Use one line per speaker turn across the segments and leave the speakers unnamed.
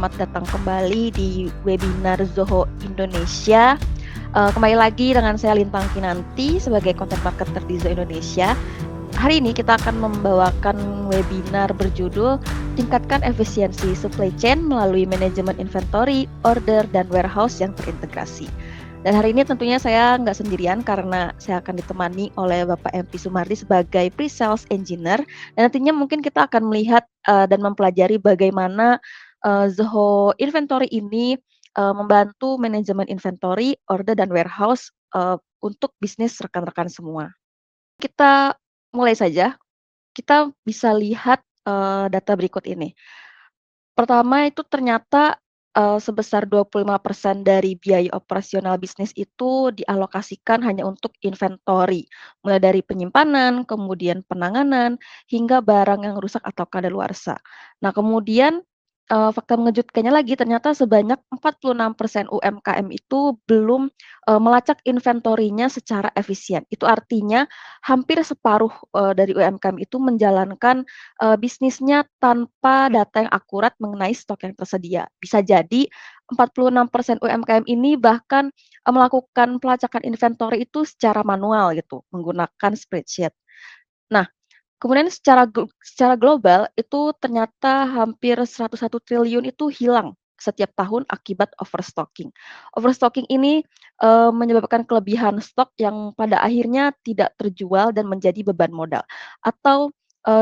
selamat datang kembali di webinar Zoho Indonesia. Kembali lagi dengan saya Lintang Kinanti sebagai content marketer di Zoho Indonesia. Hari ini kita akan membawakan webinar berjudul Tingkatkan Efisiensi Supply Chain melalui Manajemen Inventory, Order, dan Warehouse yang terintegrasi. Dan hari ini tentunya saya nggak sendirian karena saya akan ditemani oleh Bapak MP Sumardi sebagai Pre-Sales Engineer. Dan nantinya mungkin kita akan melihat dan mempelajari bagaimana Zoho Inventory ini membantu manajemen inventory, order, dan warehouse untuk bisnis rekan-rekan semua. Kita mulai saja, kita bisa lihat data berikut ini. Pertama itu ternyata, sebesar 25% dari biaya operasional bisnis itu dialokasikan hanya untuk inventory, mulai dari penyimpanan, kemudian penanganan, hingga barang yang rusak atau kadaluarsa. Nah kemudian, fakta mengejutkannya lagi ternyata sebanyak 46% UMKM itu belum, melacak inventory-nya secara efisien. Itu artinya hampir separuh, dari UMKM itu menjalankan bisnisnya tanpa data yang akurat mengenai stok yang tersedia. Bisa jadi 46% UMKM ini bahkan, melakukan pelacakan inventory itu secara manual gitu, menggunakan spreadsheet. Nah, kemudian secara global itu ternyata hampir 101 triliun itu hilang setiap tahun akibat overstocking. Overstocking ini, menyebabkan kelebihan stok yang pada akhirnya tidak terjual dan menjadi beban modal. Atau,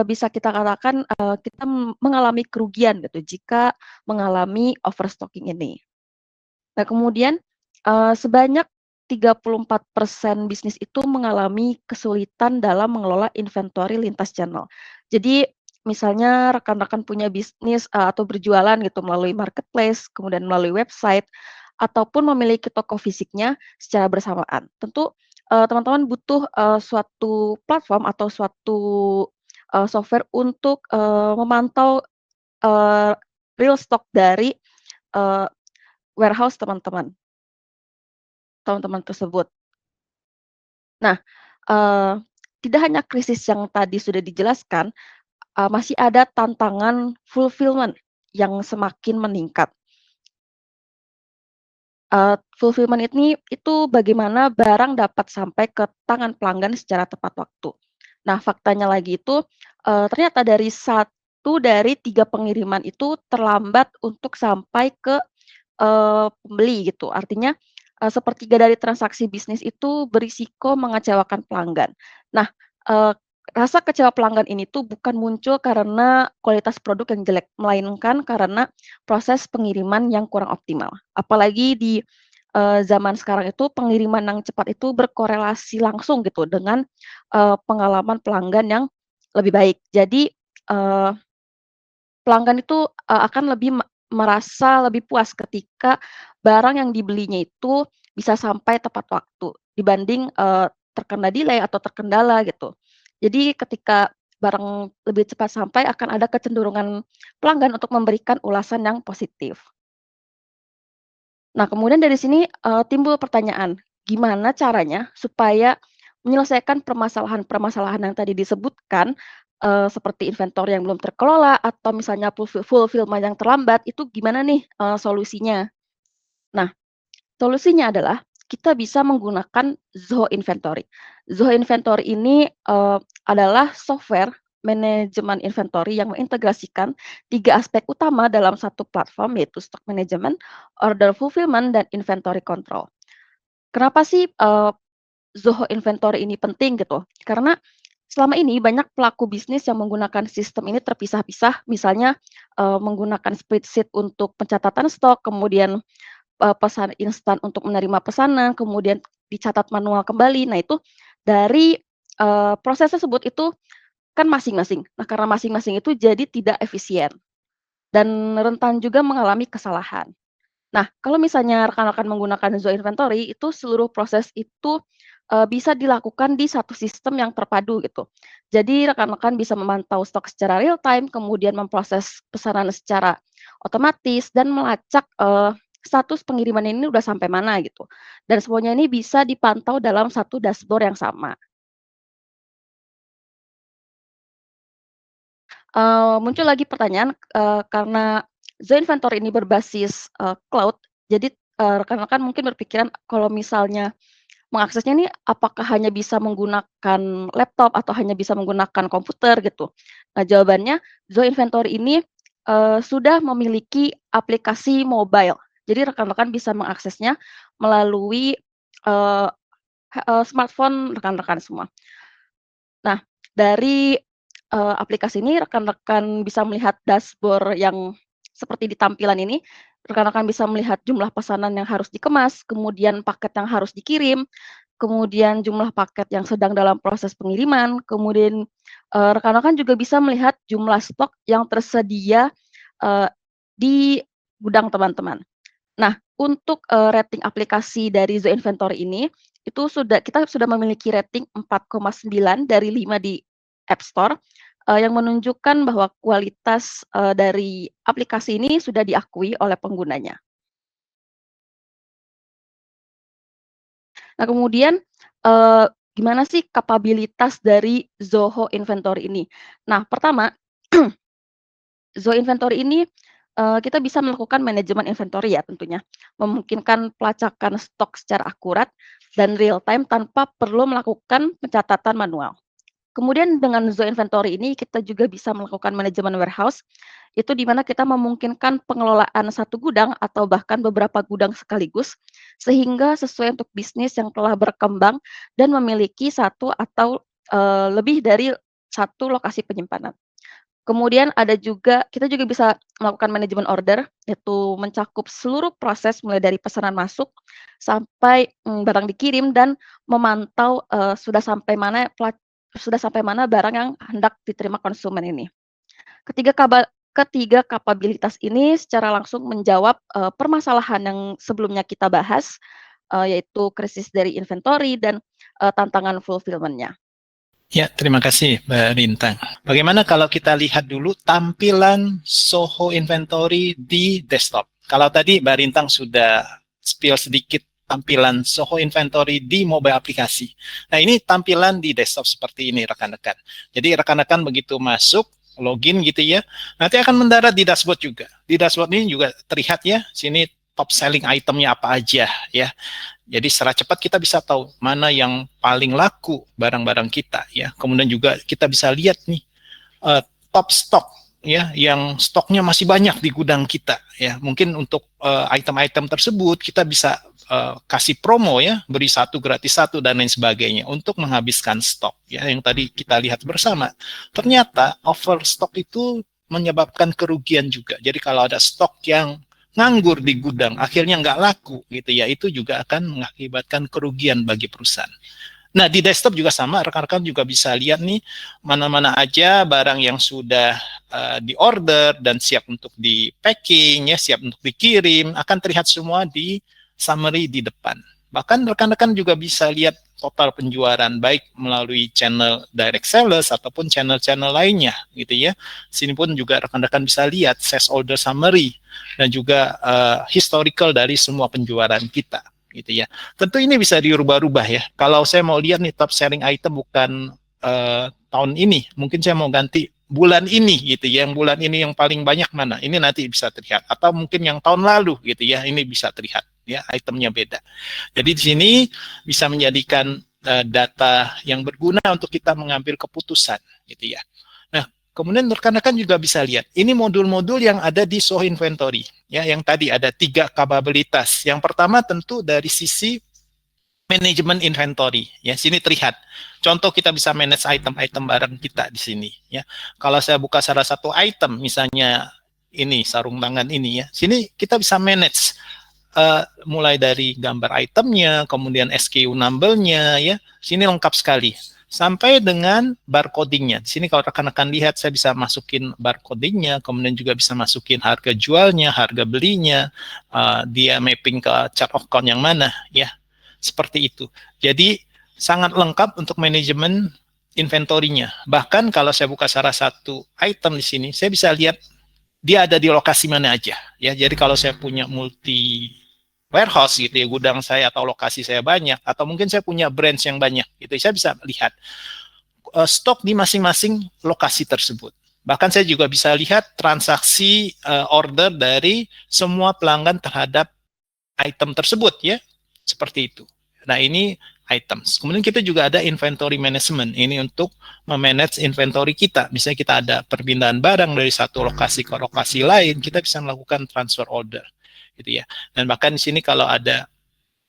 bisa kita katakan, kita mengalami kerugian gitu jika mengalami overstocking ini. Nah kemudian, sebanyak 34% bisnis itu mengalami kesulitan dalam mengelola inventory lintas channel. Jadi misalnya rekan-rekan punya bisnis, atau berjualan gitu melalui marketplace, kemudian melalui website, ataupun memiliki toko fisiknya secara bersamaan. Tentu, teman-teman butuh, suatu platform atau suatu, software untuk, memantau, eee, real stock dari, eee, warehouse teman-teman tersebut. Nah, eee, tidak hanya krisis yang tadi sudah dijelaskan, masih ada tantangan fulfillment yang semakin meningkat. Fulfillment ini itu bagaimana barang dapat sampai ke tangan pelanggan secara tepat waktu. Nah, faktanya lagi itu, ternyata dari 1 dari 3 pengiriman itu terlambat untuk sampai ke pembeli gitu. Artinya, 1/3 dari transaksi bisnis itu berisiko mengecewakan pelanggan. Nah, eee, rasa kecewa pelanggan ini tuh bukan muncul karena kualitas produk yang jelek, melainkan karena proses pengiriman yang kurang optimal. Apalagi di, zaman sekarang itu pengiriman yang cepat itu berkorelasi langsung gitu dengan, pengalaman pelanggan yang lebih baik. Jadi, eee pelanggan itu, akan lebih merasa lebih puas ketika barang yang dibelinya itu bisa sampai tepat waktu dibanding, terkena delay atau terkendala gitu. Jadi ketika barang lebih cepat sampai akan ada kecenderungan pelanggan untuk memberikan ulasan yang positif. Nah kemudian dari sini, timbul pertanyaan, gimana caranya supaya menyelesaikan permasalahan-permasalahan yang tadi disebutkan, seperti inventory yang belum terkelola atau misalnya fulfillment yang terlambat, itu gimana nih, solusinya? Nah, solusinya adalah kita bisa menggunakan Zoho Inventory. Zoho Inventory ini, adalah software manajemen inventory yang mengintegrasikan 3 aspek utama dalam satu platform, yaitu stock management, order fulfillment, dan inventory control. Kenapa sih, Zoho Inventory ini penting gitu? Karena selama ini banyak pelaku bisnis yang menggunakan sistem ini terpisah-pisah, misalnya, menggunakan spreadsheet untuk pencatatan stok, kemudian pesan instan untuk menerima pesanan, kemudian dicatat manual kembali. Nah itu dari, proses tersebut itu kan masing-masing. Nah karena masing-masing itu jadi tidak efisien dan rentan juga mengalami kesalahan. Nah kalau misalnya rekan-rekan menggunakan Zoho Inventory itu seluruh proses itu, bisa dilakukan di satu sistem yang terpadu gitu. Jadi rekan-rekan bisa memantau stok secara real time, kemudian memproses pesanan secara otomatis dan melacak, status pengiriman ini udah sampai mana gitu. Dan semuanya ini bisa dipantau dalam satu dashboard yang sama. Muncul lagi pertanyaan, karena Zo Inventory ini berbasis, cloud, jadi, rekan-rekan mungkin berpikiran kalau misalnya mengaksesnya nih apakah hanya bisa menggunakan laptop atau hanya bisa menggunakan komputer gitu. Nah jawabannya Zo Inventory ini, sudah memiliki aplikasi mobile. Jadi rekan-rekan bisa mengaksesnya melalui, eee, smartphone rekan-rekan semua. Nah, dari, aplikasi ini rekan-rekan bisa melihat dashboard yang seperti di tampilan ini, rekan-rekan bisa melihat jumlah pesanan yang harus dikemas, kemudian paket yang harus dikirim, kemudian jumlah paket yang sedang dalam proses pengiriman, kemudian, rekan-rekan juga bisa melihat jumlah stok yang tersedia, eee, di gudang teman-teman. Nah, untuk, rating aplikasi dari Zo Inventory ini, itu kita sudah memiliki rating 4,9 dari 5 di App Store, yang menunjukkan bahwa kualitas, dari aplikasi ini sudah diakui oleh penggunanya. Nah, kemudian, eee, gimana sih kapabilitas dari Zoho Inventory ini? Nah, pertama, Zoho Inventory ini, kita bisa melakukan manajemen inventory ya tentunya, memungkinkan pelacakan stok secara akurat dan real time tanpa perlu melakukan pencatatan manual. Kemudian dengan Zoho Inventory ini kita juga bisa melakukan manajemen warehouse, itu di mana kita memungkinkan pengelolaan satu gudang atau bahkan beberapa gudang sekaligus, sehingga sesuai untuk bisnis yang telah berkembang dan memiliki satu atau, lebih dari satu lokasi penyimpanan. Kemudian ada juga kita juga bisa melakukan manajemen order, yaitu mencakup seluruh proses mulai dari pesanan masuk sampai, barang dikirim dan memantau, sudah sampai mana barang yang hendak diterima konsumen ini. Ketiga kapabilitas ini secara langsung menjawab, permasalahan yang sebelumnya kita bahas, yaitu krisis dari inventory dan, tantangan fulfillment-nya.
Ya, terima kasih Mbak Rintang. Bagaimana kalau kita lihat dulu tampilan Zoho Inventory di desktop? Kalau tadi Mbak Rintang sudah spill sedikit tampilan Zoho Inventory di mobile aplikasi. Nah, ini tampilan di desktop seperti ini rekan-rekan. Jadi rekan-rekan begitu masuk, login gitu ya, nanti akan mendarat di dashboard juga. Di dashboard ini juga terlihat ya, sini top selling itemnya apa aja ya. Jadi secara cepat kita bisa tahu mana yang paling laku barang-barang kita ya. Kemudian juga kita bisa lihat nih top stock ya yang stoknya masih banyak di gudang kita ya. Mungkin untuk item-item tersebut kita bisa kasih promo ya, beri satu gratis satu dan lain sebagainya untuk menghabiskan stok ya yang tadi kita lihat bersama. Ternyata overstock itu menyebabkan kerugian juga. Jadi kalau ada stok yang nganggur di gudang, akhirnya nggak laku gitu ya, itu juga akan mengakibatkan kerugian bagi perusahaan. Nah, di desktop juga sama, rekan-rekan juga bisa lihat nih mana-mana aja barang yang sudah di-order dan siap untuk di-packing, ya, siap untuk dikirim, akan terlihat semua di summary di depan. Bahkan rekan-rekan juga bisa lihat total penjualan baik melalui channel direct sales ataupun channel-channel lainnya gitu ya. Sini pun juga rekan-rekan bisa lihat sales order summary dan juga historical dari semua penjualan kita gitu ya. Tentu ini bisa dirubah-rubah ya. Kalau saya mau lihat nih top selling item bukan tahun ini, mungkin saya mau ganti bulan ini gitu ya. Yang bulan ini yang paling banyak mana? Ini nanti bisa terlihat. Atau mungkin yang tahun lalu gitu ya, ini bisa terlihat ya, itemnya beda. Jadi di sini bisa menjadikan data yang berguna untuk kita mengambil keputusan gitu ya. Nah, kemudian rekan-rekan juga bisa lihat, ini modul-modul yang ada di Zoho Inventory. Ya, yang tadi ada 3 kapabilitas. Yang pertama tentu dari sisi manajemen inventory. Ya, sini terlihat. Contoh kita bisa manage item-item barang kita di sini. Ya, kalau saya buka salah satu item, misalnya ini sarung tangan ini ya, sini kita bisa manage mulai dari gambar itemnya, kemudian SKU number-nya ya, sini lengkap sekali. Sampai dengan barcodingnya. Di sini kalau rekan-rekan lihat, saya bisa masukin barcodingnya, kemudian juga bisa masukin harga jualnya, harga belinya, dia mapping ke chart of count yang mana, ya. Seperti itu. Jadi sangat lengkap untuk manajemen inventory-nya. Bahkan kalau saya buka salah satu item di sini, saya bisa lihat dia ada di lokasi mana aja. Ya, jadi kalau saya punya multi warehouse gitu ya, gudang saya atau lokasi saya banyak, atau mungkin saya punya branch yang banyak, gitu, saya bisa lihat stok di masing-masing lokasi tersebut. Bahkan saya juga bisa lihat transaksi order dari semua pelanggan terhadap item tersebut ya, seperti itu. Nah ini items. Kemudian kita juga ada inventory management. Ini untuk memanage inventory kita. Misalnya kita ada perpindahan barang dari satu lokasi ke lokasi lain, kita bisa melakukan transfer order, gitu ya. Dan bahkan di sini kalau ada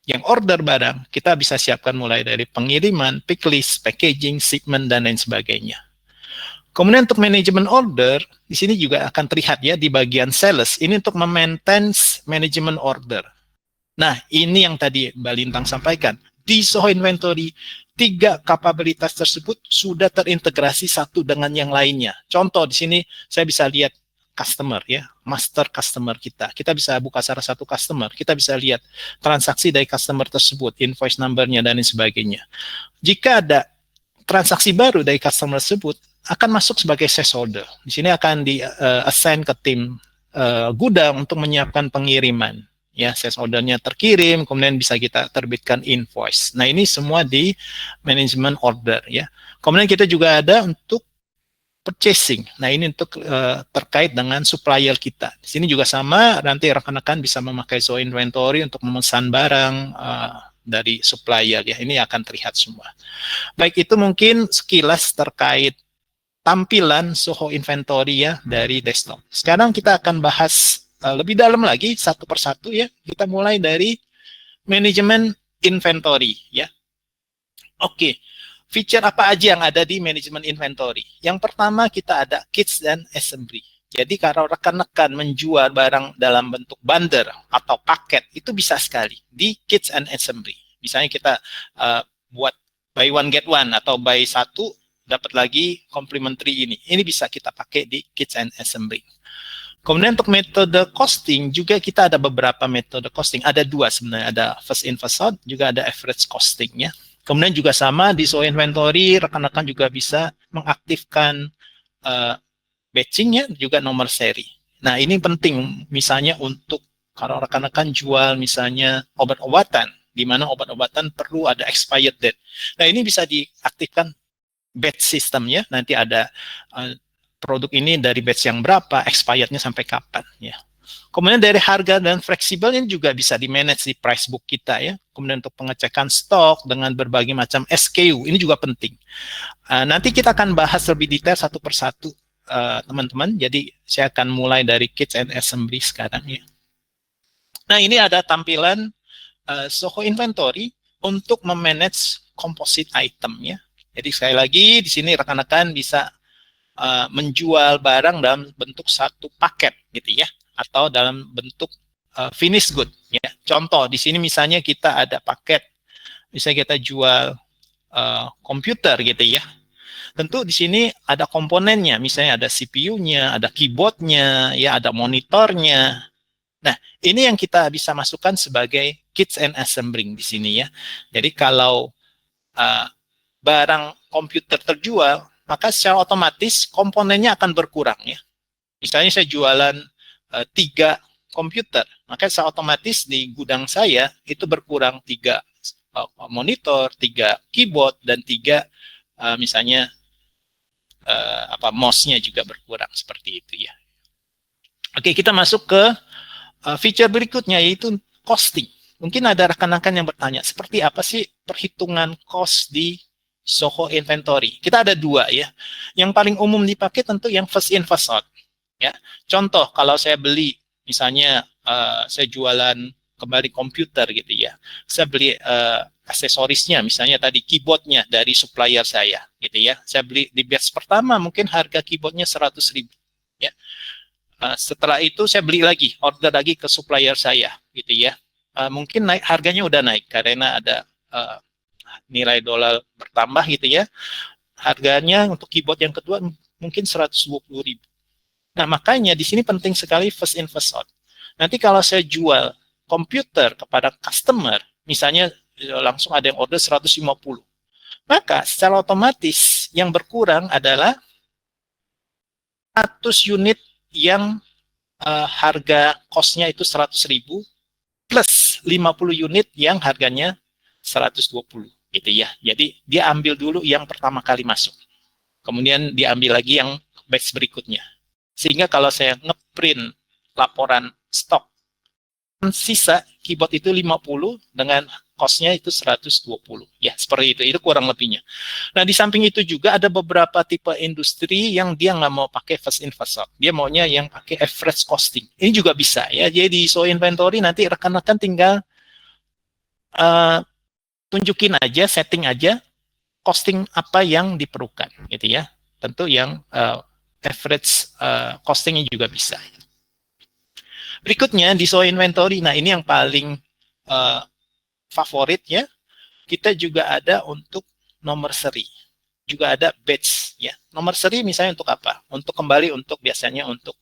yang order barang, kita bisa siapkan mulai dari pengiriman, pick list, packaging, shipment, dan lain sebagainya. Kemudian untuk manajemen order, di sini juga akan terlihat ya di bagian sales. Ini untuk memaintain manajemen order. Nah, ini yang tadi Mbak Lintang sampaikan. Di Soho Inventory, 3 kapabilitas tersebut sudah terintegrasi satu dengan yang lainnya. Contoh di sini saya bisa lihat customer ya, master customer kita. Kita bisa buka salah satu customer, kita bisa lihat transaksi dari customer tersebut, invoice number-nya dan lain sebagainya. Jika ada transaksi baru dari customer tersebut, akan masuk sebagai sales order. Di sini akan di-assign ke tim gudang untuk menyiapkan pengiriman. Ya, sales ordernya terkirim, kemudian bisa kita terbitkan invoice. Nah, ini semua di management order ya. Kemudian kita juga ada untuk purchasing. Nah, ini untuk terkait dengan supplier kita. Di sini juga sama, nanti rekan-rekan bisa memakai Zoho Inventory untuk memesan barang dari supplier ya. Ini akan terlihat semua. Baik, itu mungkin sekilas terkait tampilan Zoho Inventory ya dari desktop. Sekarang kita akan bahas lebih dalam lagi satu persatu ya. Kita mulai dari manajemen inventory ya. Oke, feature apa aja yang ada di manajemen inventory? Yang pertama kita ada kits dan assembly. Jadi kalau rekan-rekan menjual barang dalam bentuk bundle atau paket itu bisa sekali di kits and assembly. Misalnya kita buat buy one get one atau buy satu dapat lagi complimentary ini. Ini bisa kita pakai di kits and assembly. Kemudian untuk metode costing juga kita ada beberapa metode costing. Ada 2 sebenarnya, ada first in first out, juga ada average costing ya. Kemudian juga sama di Zoho Inventory rekan-rekan juga bisa mengaktifkan batching ya, juga nomor seri. Nah ini penting misalnya untuk kalau rekan-rekan jual misalnya obat-obatan, di mana obat-obatan perlu ada expired date. Nah ini bisa diaktifkan batch system ya, nanti ada produk ini dari batch yang berapa, expirednya sampai kapan ya. Kemudian dari harga dan fleksibel ini juga bisa di-manage di price book kita ya. Kemudian untuk pengecekan stok dengan berbagai macam SKU, ini juga penting. Nanti kita akan bahas lebih detail satu persatu teman-teman. Jadi saya akan mulai dari kits and assembly sekarang ya. Nah ini ada tampilan Zoho Inventory untuk memanage composite item ya. Jadi sekali lagi di sini rekan-rekan bisa menjual barang dalam bentuk satu paket gitu ya, atau dalam bentuk finished good ya. Contoh di sini misalnya kita ada paket, misalnya kita jual komputer gitu ya. Tentu di sini ada komponennya, misalnya ada CPU-nya, ada keyboard-nya, ya ada monitornya. Nah, ini yang kita bisa masukkan sebagai kits and assembling di sini ya. Jadi kalau barang komputer terjual, maka secara otomatis komponennya akan berkurang ya. Misalnya saya jualan 3 komputer, maka secara otomatis di gudang saya itu berkurang 3 monitor, 3 keyboard, dan 3 misalnya mouse-nya juga berkurang seperti itu ya. Oke, kita masuk ke feature berikutnya yaitu costing. Mungkin ada rekan-rekan yang bertanya, seperti apa sih perhitungan cost di Zoho Inventory? Kita ada 2 ya. Yang paling umum dipakai tentu yang first in first out. Ya, contoh kalau saya beli, misalnya saya jualan kembali komputer gitu ya, saya beli aksesorisnya, misalnya tadi keyboardnya dari supplier saya gitu ya, saya beli di batch pertama mungkin harga keyboardnya 100.000 ya. Setelah itu saya beli lagi, order lagi ke supplier saya gitu ya, mungkin naik, harganya udah naik karena ada nilai dolar bertambah gitu ya, harganya untuk keyboard yang kedua mungkin 120.000. Nah makanya di sini penting sekali first in first out. Nanti kalau saya jual komputer kepada customer, misalnya langsung ada yang order 150, maka secara otomatis yang berkurang adalah 100 unit yang harga cost-nya itu 100.000 plus 50 unit yang harganya 120 gitu ya. Jadi dia ambil dulu yang pertama kali masuk. Kemudian dia ambil lagi yang batch berikutnya. Sehingga kalau saya ngeprint laporan stok sisa keyboard itu 50 dengan cost-nya itu 120. Ya, seperti itu. Itu kurang lebihnya. Nah, di samping itu juga ada beberapa tipe industri yang dia nggak mau pakai first in first out. Dia maunya yang pakai average costing. Ini juga bisa ya. Jadi di show inventory nanti rekan-rekan tinggal tunjukin aja, setting aja costing apa yang diperlukan gitu ya. Tentu yang average costingnya juga bisa. Berikutnya di show inventory, nah ini yang paling favorit ya. Kita juga ada untuk nomor seri, juga ada batch ya. Nomor seri misalnya untuk apa? Untuk kembali untuk biasanya untuk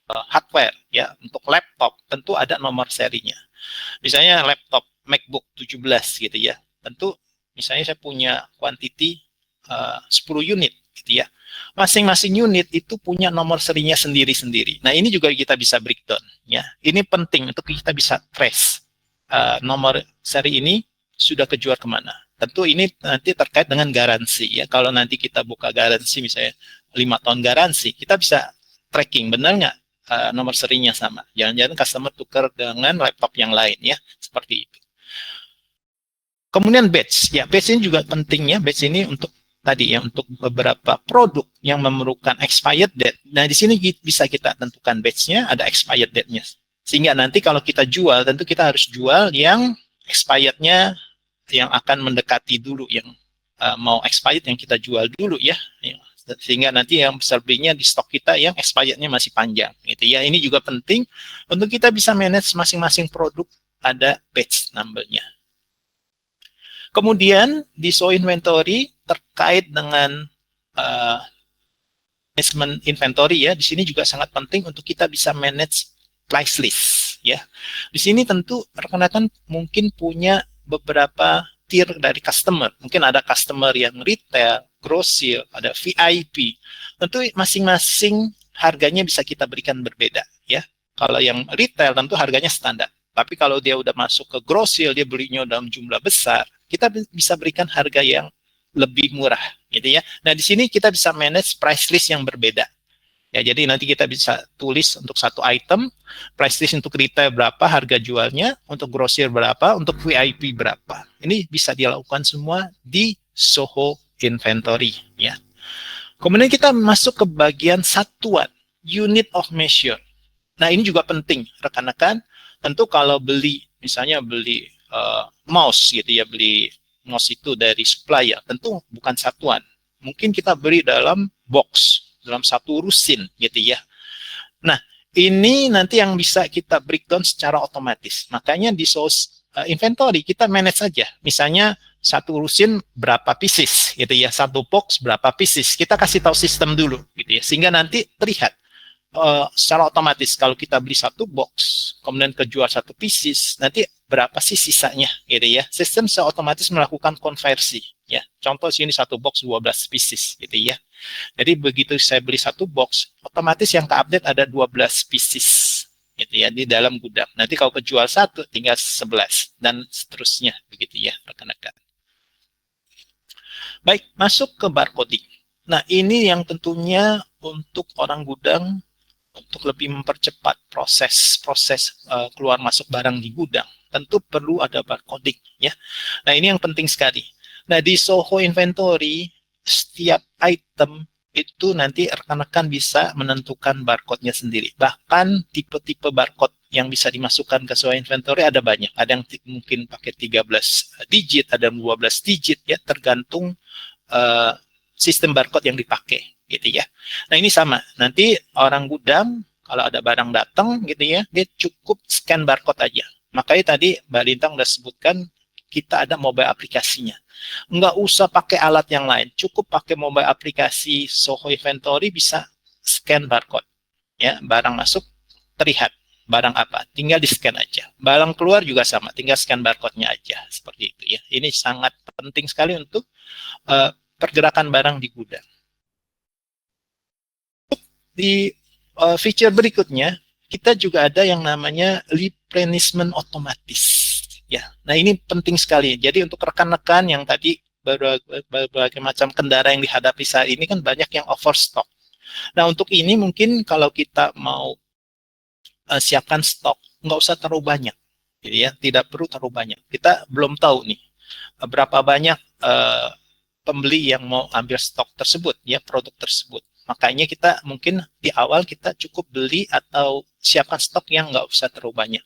hardware ya, untuk laptop tentu ada nomor serinya. Misalnya laptop MacBook 17 gitu ya. Tentu misalnya saya punya quantity 10 unit gitu ya. Masing-masing unit itu punya nomor serinya sendiri-sendiri. Nah, ini juga kita bisa breakdown ya. Ini penting untuk kita bisa trace nomor seri ini sudah kejual kemana. Tentu ini nanti terkait dengan garansi ya. Kalau nanti kita buka garansi misalnya 5 tahun garansi, kita bisa tracking benar nggak nomor serinya sama. Jangan-jangan customer tukar dengan laptop yang lain ya, seperti itu. Kemudian batch, ya batch ini juga penting ya. Batch ini untuk tadi ya, untuk beberapa produk yang memerlukan expired date. Nah, di sini bisa kita tentukan batch-nya, ada expired date-nya. Sehingga nanti kalau kita jual, tentu kita harus jual yang expired-nya yang akan mendekati dulu, yang mau expired yang kita jual dulu ya. Sehingga nanti yang belinya di stok kita yang expired-nya masih panjang gitu ya. Ini juga penting untuk kita bisa manage masing-masing produk, ada batch number-nya. Kemudian di show inventory terkait dengan management inventory ya, di sini juga sangat penting untuk kita bisa manage price list ya. Di sini tentu rekan-rekan mungkin punya beberapa tier dari customer. Mungkin ada customer yang retail, grosir, ada VIP. Tentu masing-masing harganya bisa kita berikan berbeda ya. Kalau yang retail tentu harganya standar. Tapi kalau dia udah masuk ke grosir, dia belinya dalam jumlah besar, kita bisa berikan harga yang lebih murah gitu ya. Nah, di sini kita bisa manage price list yang berbeda. Ya, jadi nanti kita bisa tulis untuk satu item, price list untuk retail berapa harga jualnya, untuk grosir berapa, untuk VIP berapa. Ini bisa dilakukan semua di Soho Inventory ya. Kemudian kita masuk ke bagian satuan, unit of measure. Nah, ini juga penting rekan-rekan. Tentu kalau beli, misalnya beli mouse gitu ya, beli mouse itu dari supplier, tentu bukan satuan. Mungkin kita beli dalam box, dalam satu rusin gitu ya. Nah, ini nanti yang bisa kita breakdown secara otomatis. Makanya di source inventory kita manage saja. Misalnya satu rusin berapa pieces gitu ya, satu box berapa pieces. Kita kasih tahu sistem dulu gitu ya, sehingga nanti terlihat secara otomatis kalau kita beli satu box kemudian kejual satu pieces, nanti berapa sih sisanya gitu ya. Sistem secara otomatis melakukan konversi ya. Contoh sini satu box 12 pieces gitu ya. Jadi begitu saya beli satu box, otomatis yang ke-update ada 12 pieces gitu ya di dalam gudang. Nanti kalau kejual satu tinggal 11 dan seterusnya begitu ya rekan-rekan. Baik, masuk ke barcoding. Nah, ini yang tentunya untuk orang gudang untuk lebih mempercepat proses keluar masuk barang di gudang, tentu perlu ada barcoding ya. Nah, ini yang penting sekali. Nah, di Soho Inventory setiap item itu nanti rekan-rekan bisa menentukan barcode-nya sendiri. Bahkan tipe-tipe barcode yang bisa dimasukkan ke Soho Inventory ada banyak. Ada yang mungkin pakai 13 digit, ada yang 12 digit ya, tergantung sistem barcode yang dipakai gitu ya. Nah, ini sama. Nanti orang gudang kalau ada barang datang gitu ya, dia cukup scan barcode aja. Makanya tadi Mbak Lintang udah sebutkan kita ada mobile aplikasinya. Nggak usah pakai alat yang lain, cukup pakai mobile aplikasi Soho Inventory bisa scan barcode. Ya, barang masuk terlihat barang apa, tinggal di scan aja. Barang keluar juga sama, tinggal scan barcode-nya aja seperti itu ya. Ini sangat penting sekali untuk pergerakan barang di gudang. Di feature berikutnya, kita juga ada yang namanya replenishment otomatis. Ya, nah ini penting sekali. Jadi untuk rekan-rekan yang tadi berbagai macam kendara yang dihadapi saat ini kan banyak yang overstock. Nah, untuk ini mungkin kalau kita mau siapkan stok, nggak usah terlalu banyak. Jadi ya, tidak perlu terlalu banyak. Kita belum tahu nih berapa banyak pembeli yang mau ambil stok tersebut, ya produk tersebut. Makanya kita mungkin di awal kita cukup beli atau siapkan stok yang nggak usah terlalu banyak.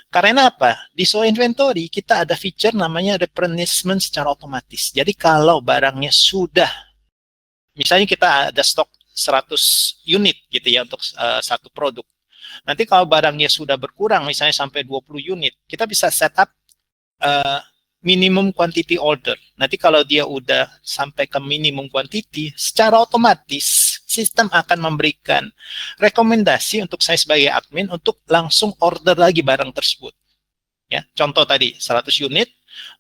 Karena apa? Di Show Inventory kita ada feature namanya replenishment secara otomatis. Jadi kalau barangnya sudah, misalnya kita ada stok 100 unit gitu ya untuk satu produk. Nanti kalau barangnya sudah berkurang, misalnya sampai 20 unit, kita bisa setup minimum quantity order. Nanti kalau dia udah sampai ke minimum quantity, secara otomatis sistem akan memberikan rekomendasi untuk saya sebagai admin untuk langsung order lagi barang tersebut. Ya, contoh tadi 100 unit,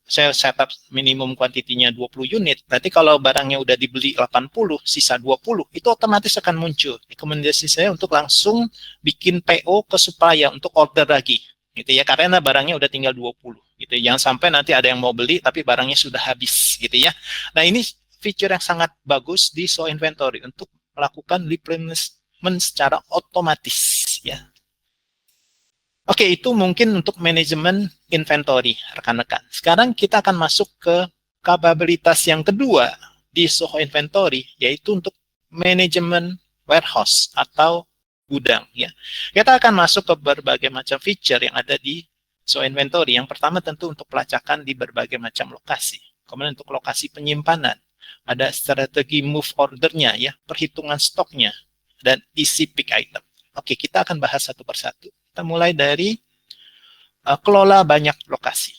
saya setup minimum kuantitinya 20 unit. Nanti kalau barangnya udah dibeli 80, sisa 20, itu otomatis akan muncul rekomendasi saya untuk langsung bikin PO ke supplier untuk order lagi. Gitu ya, karena barangnya udah tinggal 20. Gitu. Jangan sampai nanti ada yang mau beli tapi barangnya sudah habis, gitu ya. Nah, ini fitur yang sangat bagus di Show Inventory untuk melakukan replenishment secara otomatis, ya. Oke, itu mungkin untuk manajemen inventory, rekan-rekan. Sekarang kita akan masuk ke kapabilitas yang kedua di Soho Inventory, yaitu untuk manajemen warehouse atau gudang. Ya, kita akan masuk ke berbagai macam feature yang ada di Soho Inventory. Yang pertama tentu untuk pelacakan di berbagai macam lokasi. Kemudian untuk lokasi penyimpanan, ada strategi move ordernya, ya, perhitungan stoknya, dan isi pick item. Oke, kita akan bahas satu persatu. Kita mulai dari kelola banyak lokasi.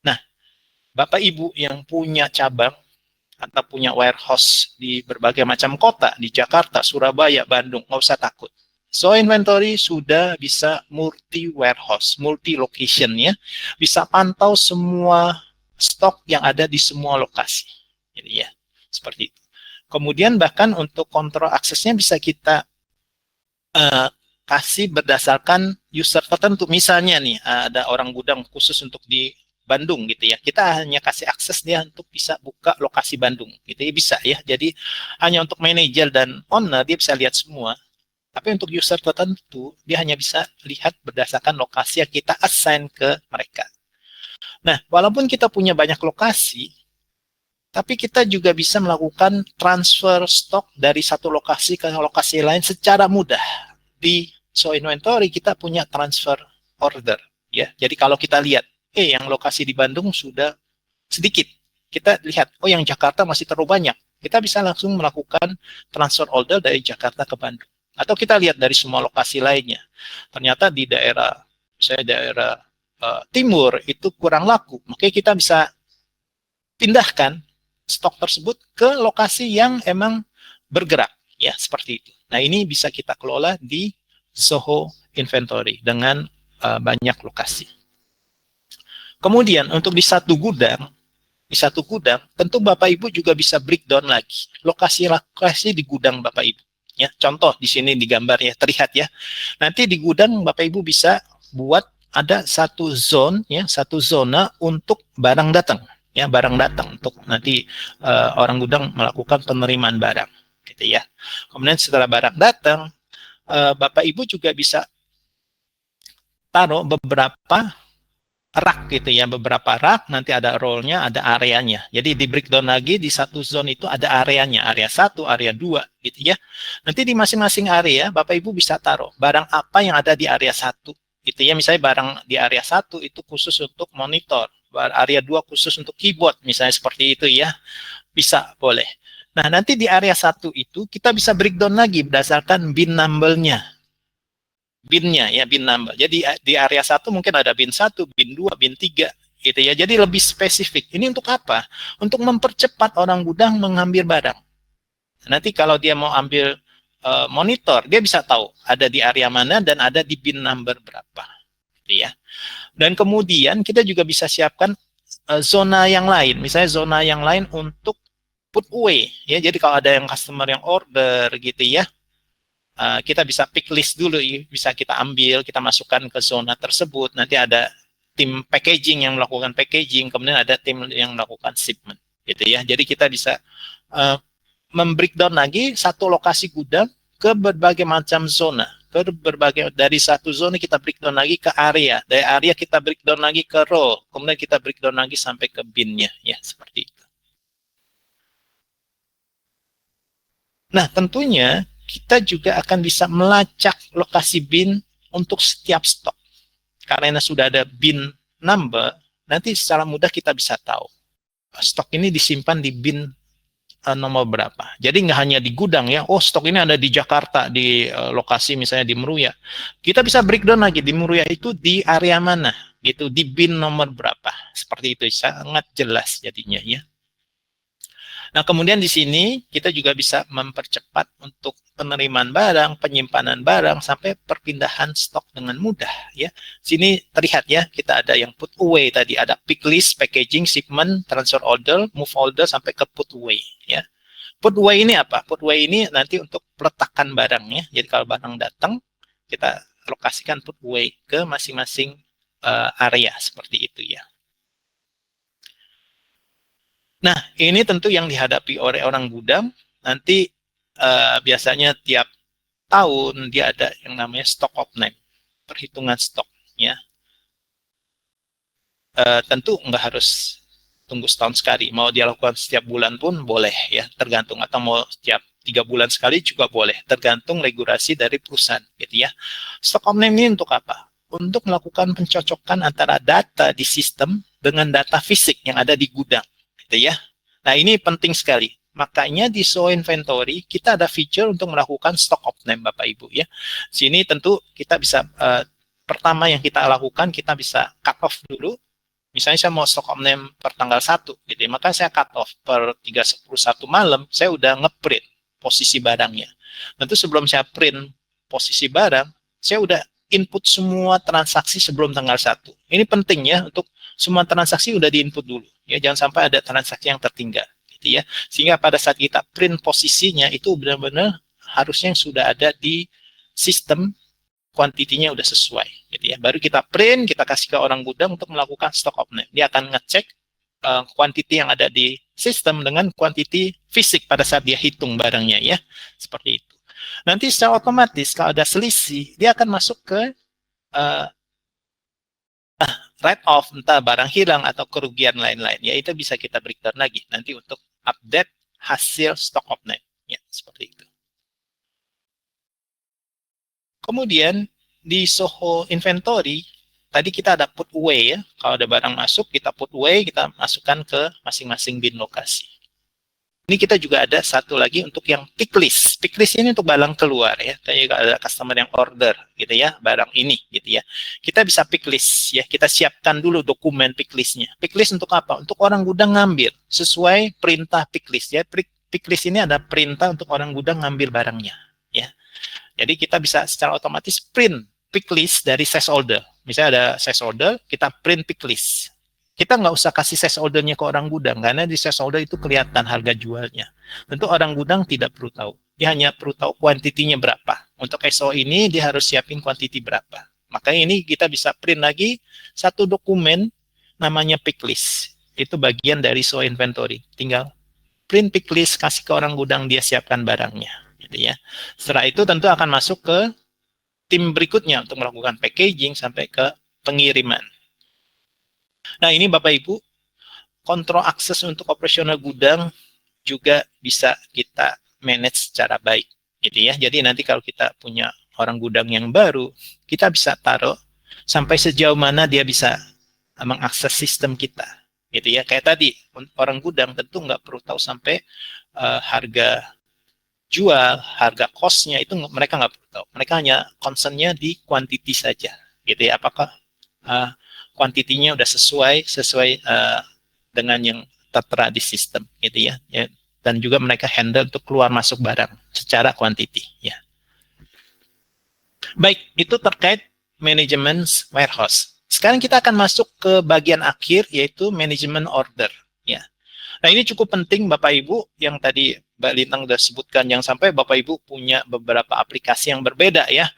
Nah, Bapak Ibu yang punya cabang atau punya warehouse di berbagai macam kota, di Jakarta, Surabaya, Bandung, nggak usah takut. So Inventory sudah bisa multi warehouse, multi location ya, bisa pantau semua stok yang ada di semua lokasi. Jadi ya, seperti itu. Kemudian bahkan untuk kontrol aksesnya bisa kita kasih berdasarkan user tertentu. Misalnya nih, ada orang gudang khusus untuk di Bandung gitu ya. Kita hanya kasih akses dia untuk bisa buka lokasi Bandung gitu ya, bisa ya. Jadi hanya untuk manajer dan owner dia bisa lihat semua. Tapi untuk user tertentu dia hanya bisa lihat berdasarkan lokasi yang kita assign ke mereka. Nah, walaupun kita punya banyak lokasi, tapi kita juga bisa melakukan transfer stok dari satu lokasi ke lokasi lain secara mudah. Di Show Inventory kita punya transfer order, ya. Jadi kalau kita lihat, yang lokasi di Bandung sudah sedikit, kita lihat, yang Jakarta masih terlalu banyak. Kita bisa langsung melakukan transfer order dari Jakarta ke Bandung. Atau kita lihat dari semua lokasi lainnya. Ternyata di daerah, misalnya daerah timur itu kurang laku, makanya kita bisa pindahkan stok tersebut ke lokasi yang emang bergerak, ya, seperti itu. Nah, ini bisa kita kelola di Zoho Inventory dengan banyak lokasi. Kemudian untuk di satu gudang tentu Bapak Ibu juga bisa breakdown lagi lokasi-lokasi di gudang Bapak Ibu. Ya, contoh di sini di gambar ya terlihat ya. Nanti di gudang Bapak Ibu bisa buat ada satu zone ya, satu zona untuk barang datang. Ya, barang datang untuk nanti orang gudang melakukan penerimaan barang, gitu ya. Kemudian setelah barang datang, Bapak Ibu juga bisa taruh beberapa rak gitu ya, beberapa rak, nanti ada role-nya, ada areanya. Jadi di breakdown lagi di satu zone itu ada areanya, area 1, area 2 gitu ya. Nanti di masing-masing area Bapak Ibu bisa taruh barang apa yang ada di area 1 gitu ya. Misalnya barang di area 1 itu khusus untuk monitor, area 2 khusus untuk keyboard, misalnya seperti itu ya. Bisa, boleh. Nah, nanti di area 1 itu kita bisa breakdown lagi berdasarkan bin number-nya. Bin-nya ya, bin number. Jadi di area 1 mungkin ada bin 1, bin 2, bin 3 gitu ya. Jadi lebih spesifik. Ini untuk apa? Untuk mempercepat orang gudang mengambil barang. Nanti kalau dia mau ambil monitor, dia bisa tahu ada di area mana dan ada di bin number berapa. Gitu ya. Dan kemudian kita juga bisa siapkan zona yang lain. Misalnya zona yang lain untuk put away ya. Jadi kalau ada yang customer yang order gitu ya, kita bisa pick list dulu, bisa kita ambil, kita masukkan ke zona tersebut. Nanti ada tim packaging yang melakukan packaging, kemudian ada tim yang melakukan shipment, gitu ya. Jadi kita bisa membreakdown lagi satu lokasi gudang ke berbagai macam zona. Dari satu zona kita breakdown lagi ke area, dari area kita breakdown lagi ke row, kemudian kita breakdown lagi sampai ke bin-nya, ya seperti itu. Nah, tentunya kita juga akan bisa melacak lokasi bin untuk setiap stok. Karena sudah ada bin number, nanti secara mudah kita bisa tahu stok ini disimpan di bin nomor berapa. Jadi nggak hanya di gudang ya, oh stok ini ada di Jakarta, di lokasi misalnya di Meruya. Kita bisa breakdown lagi, di Meruya itu di area mana, gitu, di bin nomor berapa. Seperti itu, sangat jelas jadinya ya. Nah, kemudian di sini kita juga bisa mempercepat untuk penerimaan barang, penyimpanan barang, sampai perpindahan stok dengan mudah ya. Sini terlihat ya, kita ada yang put away tadi, ada pick list, packaging, shipment, transfer order, move order, sampai ke put away ya. Put away ini apa? Put away ini nanti untuk peletakan barangnya. Jadi kalau barang datang, kita lokasikan put away ke masing-masing area seperti itu ya. Nah, ini tentu yang dihadapi oleh orang gudang. Nanti biasanya tiap tahun dia ada yang namanya stock of name, perhitungan stok ya. Tentu nggak harus tunggu setahun sekali, mau dia lakukan setiap bulan pun boleh ya, tergantung, atau mau setiap 3 bulan sekali juga boleh, tergantung regulasi dari perusahaan gitu ya. Stock of name ini untuk apa? Untuk melakukan pencocokan antara data di sistem dengan data fisik yang ada di gudang gitu ya. Nah, ini penting sekali. Makanya di SOA Inventory kita ada feature untuk melakukan stock of name Bapak Ibu ya. Sini tentu kita bisa pertama yang kita lakukan, kita bisa cut off dulu. Misalnya saya mau stock of name per tanggal 1 gitu ya, maka saya cut off per 3/11 malam, saya udah ngeprint posisi barangnya. Tentu sebelum saya print posisi barang, saya udah input semua transaksi sebelum tanggal 1. Ini penting ya, untuk semua transaksi udah diinput dulu ya, jangan sampai ada transaksi yang tertinggal gitu ya, sehingga pada saat kita print posisinya itu benar-benar harusnya sudah ada di sistem, kuantitinya udah sesuai gitu ya. Baru kita print, kita kasih ke orang gudang untuk melakukan stock of name. Dia akan ngecek kuantiti yang ada di sistem dengan kuantiti fisik pada saat dia hitung barangnya ya, seperti itu. Nanti secara otomatis kalau ada selisih, dia akan masuk ke write off, entah barang hilang atau kerugian lain-lain ya, itu bisa kita breakdown lagi nanti untuk update hasil stock of name ya, seperti itu. Kemudian di Soho Inventory tadi kita ada put away ya, kalau ada barang masuk kita put away, kita masukkan ke masing-masing bin lokasi. Ini kita juga ada satu lagi untuk yang pick list. Pick list ini untuk barang keluar ya. Tadi juga ada customer yang order gitu ya, barang ini gitu ya. Kita bisa pick list ya. Kita siapkan dulu dokumen pick listnya. Pick list untuk apa? Untuk orang gudang ngambil sesuai perintah pick list ya. Pick list ini ada perintah untuk orang gudang ngambil barangnya ya. Jadi kita bisa secara otomatis print pick list dari sales order. Misalnya ada sales order, kita print pick list. Kita nggak usah kasih sales ordernya ke orang gudang, karena di sales order itu kelihatan harga jualnya. Tentu orang gudang tidak perlu tahu. Dia hanya perlu tahu kuantitinya berapa. Untuk SO ini dia harus siapin kuantiti berapa. Makanya ini kita bisa print lagi satu dokumen namanya pick list. Itu bagian dari SO inventory. Tinggal print pick list, kasih ke orang gudang, dia siapkan barangnya. Gitu ya. Setelah itu tentu akan masuk ke tim berikutnya untuk melakukan packaging sampai ke pengiriman. Nah, ini Bapak Ibu, kontrol akses untuk operasional gudang juga bisa kita manage secara baik gitu ya. Jadi nanti kalau kita punya orang gudang yang baru, kita bisa taruh sampai sejauh mana dia bisa mengakses sistem kita gitu ya. Kayak tadi, orang gudang tentu nggak perlu tahu sampai harga jual, harga cost-nya itu mereka nggak perlu tahu. Mereka hanya concern-nya di quantity saja gitu ya. Apakah kuantitinya udah sesuai dengan yang tertera di sistem gitu ya. Dan juga mereka handle untuk keluar masuk barang secara kuantiti ya. Baik, itu terkait manajemen warehouse. Sekarang kita akan masuk ke bagian akhir, yaitu manajemen order ya. Nah, ini cukup penting Bapak Ibu, yang tadi Mbak Lintang sudah sebutkan, yang sampai Bapak Ibu punya beberapa aplikasi yang berbeda ya.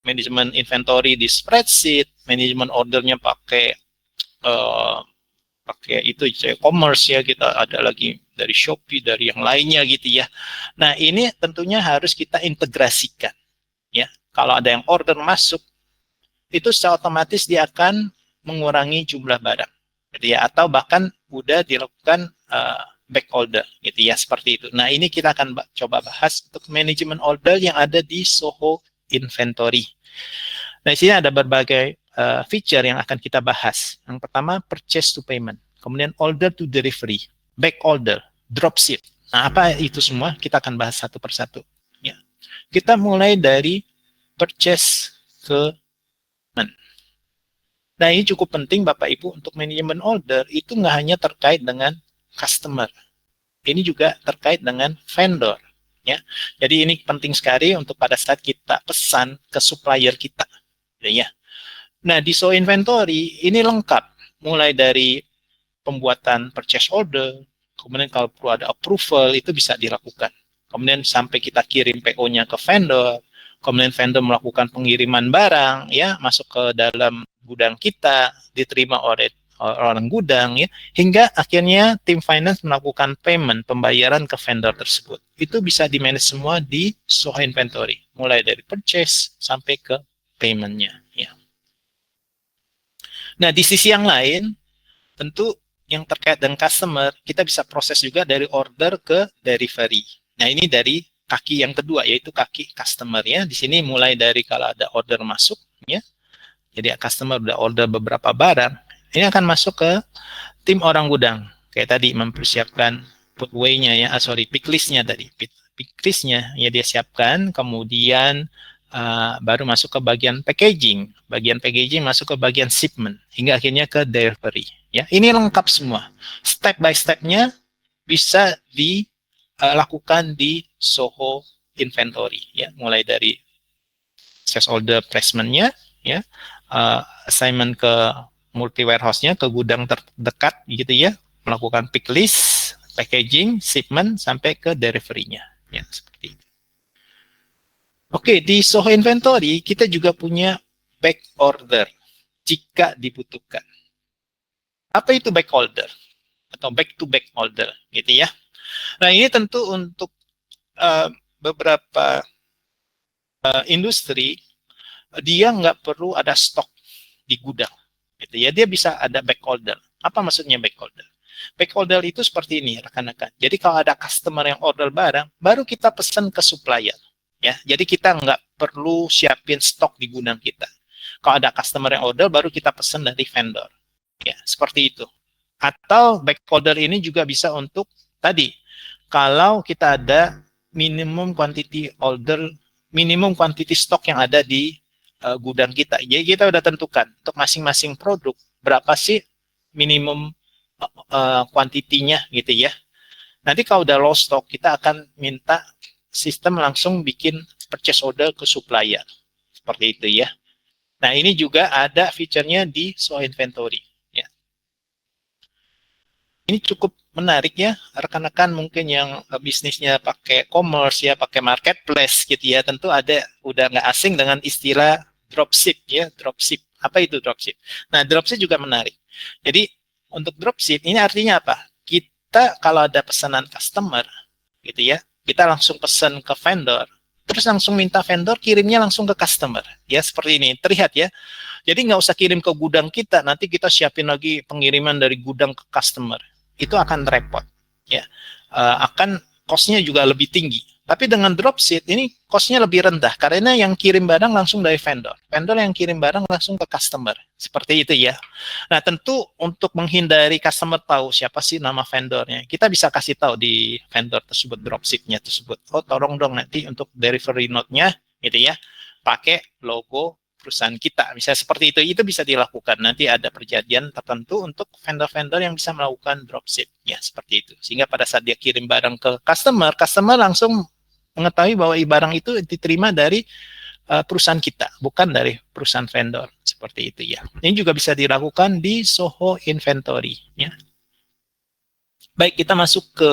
Manajemen inventory di spreadsheet, manajemen ordernya pakai itu e-commerce ya, kita ada lagi dari Shopee, dari yang lainnya gitu ya. Nah, ini tentunya harus kita integrasikan ya. Kalau ada yang order masuk, itu secara otomatis dia akan mengurangi jumlah barang gitu ya, atau bahkan udah dilakukan back order gitu ya, seperti itu. Nah, ini kita akan coba bahas untuk manajemen order yang ada di Soho Inventory. Nah, di sini ada berbagai feature yang akan kita bahas. Yang pertama, purchase to payment, kemudian order to delivery, back order, dropship. Nah, apa itu semua? Kita akan bahas satu persatu. Ya. Kita mulai dari purchase ke payment. Nah, ini cukup penting Bapak Ibu, untuk manajemen order itu nggak hanya terkait dengan customer. Ini juga terkait dengan vendor. Ya. Jadi ini penting sekali untuk pada saat kita pesan ke supplier kita. Ya. Nah, di Soho Inventory ini lengkap. Mulai dari pembuatan purchase order, kemudian kalau perlu ada approval, itu bisa dilakukan. Kemudian sampai kita kirim PO-nya ke vendor, kemudian vendor melakukan pengiriman barang, ya, masuk ke dalam gudang kita, diterima oleh orang gudang, ya, hingga akhirnya tim finance melakukan payment, pembayaran ke vendor tersebut. Itu bisa di-manage semua di Soho Inventory, mulai dari purchase sampai ke payment-nya. Ya. Nah, di sisi yang lain, tentu yang terkait dengan customer, kita bisa proses juga dari order ke delivery. Nah, ini dari kaki yang kedua, yaitu kaki customer ya. Di sini mulai dari kalau ada order masuk, ya. Jadi customer udah order beberapa barang, ini akan masuk ke tim orang gudang. Kayak tadi mempersiapkan put away-nya ya, pick list-nya tadi. Pick list-nya ya dia siapkan, kemudian baru masuk ke bagian packaging. Bagian packaging masuk ke bagian shipment, hingga akhirnya ke delivery. Ya, ini lengkap semua. Step by step-nya bisa dilakukan di Soho Inventory. Ya, mulai dari sales order placement-nya, ya, assignment ke multi warehouse-nya, ke gudang terdekat, gitu ya, melakukan pick list, packaging, shipment, sampai ke delivery-nya. Ya, seperti itu. Oke, di Soho Inventory kita juga punya back order jika dibutuhkan. Apa itu back order? Atau back to back order, gitu ya. Nah, ini tentu untuk beberapa industri, dia nggak perlu ada stok di gudang, gitu ya. Dia bisa ada back order. Apa maksudnya back order? Back order itu seperti ini, rekan-rekan. Jadi kalau ada customer yang order barang, baru kita pesan ke supplier. Ya, jadi kita nggak perlu siapin stok di gudang kita. Kalau ada customer yang order, baru kita pesan dari vendor. Ya, seperti itu. Atau back order ini juga bisa untuk tadi, kalau kita ada minimum quantity order, minimum quantity stok yang ada di gudang kita. Jadi kita udah tentukan untuk masing-masing produk berapa sih minimum kuantitinya gitu ya. Nanti kalau udah low stock, kita akan minta sistem langsung bikin purchase order ke supplier. Seperti itu ya. Nah, ini juga ada fiturnya di Soho Inventory. Ya. Ini cukup menarik ya, rekan-rekan mungkin yang bisnisnya pakai commerce ya, pakai marketplace gitu ya, tentu ada udah nggak asing dengan istilah dropship ya, dropship. Apa itu dropship? Nah, dropship juga menarik. Jadi untuk dropship ini artinya apa? Kita kalau ada pesanan customer gitu ya, kita langsung pesan ke vendor, terus langsung minta vendor kirimnya langsung ke customer. Ya, seperti ini. Terlihat ya. Jadi nggak usah kirim ke gudang kita, nanti kita siapin lagi pengiriman dari gudang ke customer. Itu akan repot. Ya. Akan cost-nya juga lebih tinggi. Tapi dengan dropship ini cost-nya lebih rendah karena yang kirim barang langsung dari vendor. Vendor yang kirim barang langsung ke customer. Seperti itu ya. Nah, tentu untuk menghindari customer tahu siapa sih nama vendornya, kita bisa kasih tahu di vendor tersebut, dropship-nya tersebut. Oh, tolong dong nanti untuk delivery note-nya gitu ya, pakai logo perusahaan kita. Misalnya seperti itu bisa dilakukan. Nanti ada perjanjian tertentu untuk vendor-vendor yang bisa melakukan dropship. Ya, seperti itu. Sehingga pada saat dia kirim barang ke customer, customer langsung mengetahui bahwa barang itu diterima dari perusahaan kita, bukan dari perusahaan vendor. Seperti itu ya. Ini juga bisa dilakukan di Soho Inventory. Ya. Baik, kita masuk ke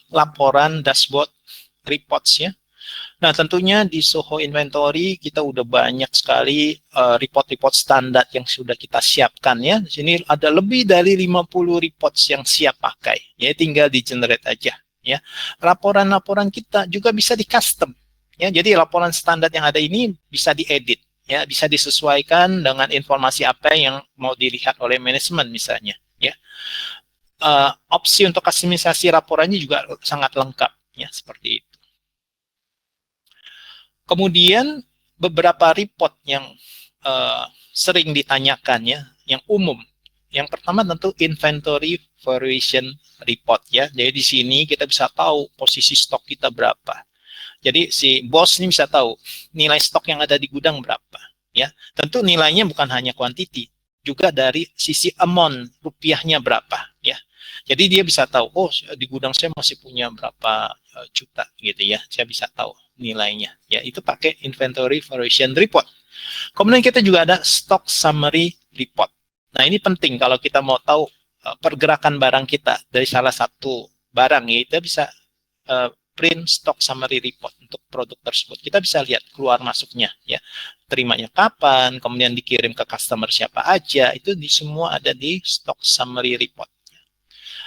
laporan dashboard reports ya. Nah, tentunya di Soho Inventory kita udah banyak sekali report-report standar yang sudah kita siapkan ya. Di sini ada lebih dari 50 reports yang siap pakai. Ya, tinggal di-generate aja ya. Laporan-laporan kita juga bisa di-custom. Ya, jadi laporan standar yang ada ini bisa diedit ya, bisa disesuaikan dengan informasi apa yang mau dilihat oleh manajemen misalnya ya. Opsi untuk kustomisasi laporannya juga sangat lengkap ya, seperti itu. Kemudian beberapa report yang sering ditanyakan ya, yang umum. Yang pertama tentu inventory variation report ya. Jadi di sini kita bisa tahu posisi stok kita berapa. Jadi si bos ini bisa tahu nilai stok yang ada di gudang berapa ya. Tentu nilainya bukan hanya quantity, juga dari sisi amount rupiahnya berapa ya. Jadi dia bisa tahu, oh di gudang saya masih punya berapa juta gitu ya. Saya bisa tahu nilainya. Ya, itu pakai inventory variation report. Kemudian kita juga ada stock summary report. Nah, ini penting kalau kita mau tahu pergerakan barang kita dari salah satu barang ya, kita bisa print stock summary report untuk produk tersebut. Kita bisa lihat keluar masuknya ya. Terimanya kapan, kemudian dikirim ke customer siapa aja, itu semua ada di stock summary report.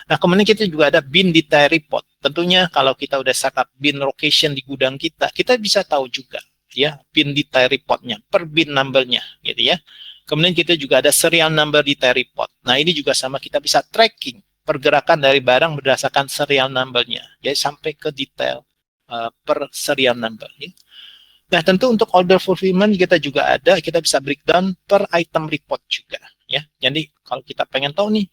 Nah, kemudian kita juga ada bin detail report. Tentunya kalau kita udah setup bin location di gudang kita, kita bisa tahu juga ya bin detail reportnya, per bin number-nya gitu ya. Kemudian kita juga ada serial number detail report. Nah, ini juga sama, kita bisa tracking pergerakan dari barang berdasarkan serial number-nya. Jadi sampai ke detail per serial number. Ya. Nah, tentu untuk order fulfillment kita juga ada, kita bisa breakdown per item report juga. Ya. Jadi kalau kita pengen tahu nih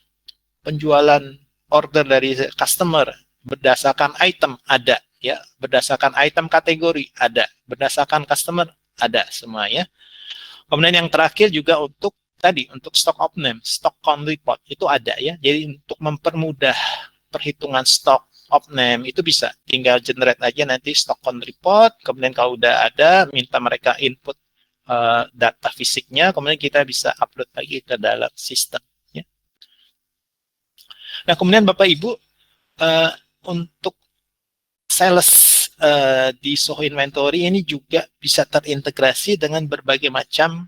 penjualan order dari customer berdasarkan item ada ya, berdasarkan item kategori ada, berdasarkan customer ada semua ya. Kemudian yang terakhir juga untuk tadi untuk stock of name, stock count report itu ada ya. Jadi untuk mempermudah perhitungan stock of name itu bisa tinggal generate aja nanti stock count report. Kemudian kalau udah ada minta mereka input data fisiknya, kemudian kita bisa upload lagi ke dalam sistem. Nah, kemudian Bapak Ibu, untuk sales di Soho Inventory ini juga bisa terintegrasi dengan berbagai macam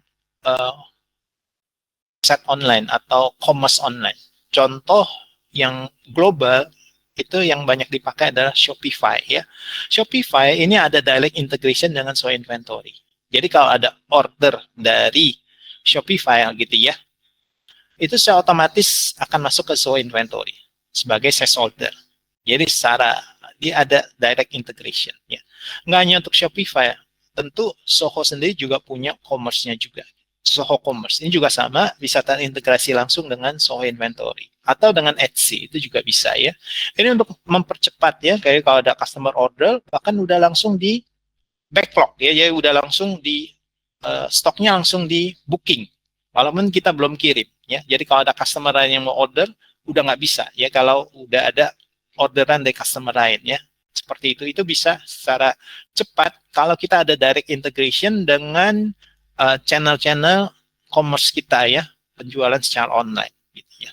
website online atau commerce online. Contoh yang global itu yang banyak dipakai adalah Shopify ya. Shopify ini ada direct integration dengan Soho Inventory. Jadi kalau ada order dari Shopify gitu ya, itu secara otomatis akan masuk ke Soho Inventory sebagai sales order. Jadi secara dia ada direct integration. Ya. Nggak hanya untuk Shopify, tentu Soho sendiri juga punya commerce-nya juga. Soho Commerce ini juga sama, bisa terintegrasi langsung dengan Soho Inventory atau dengan Etsy itu juga bisa ya. Ini untuk mempercepat ya, kayak kalau ada customer order bahkan udah langsung di backlog ya, jadi udah langsung di stoknya langsung di booking. Walaupun kita belum kirim ya. Jadi kalau ada customer lain yang mau order udah nggak bisa ya kalau udah ada orderan dari customer lain ya. Seperti itu bisa secara cepat kalau kita ada direct integration dengan channel-channel commerce kita ya, penjualan secara online gitu ya.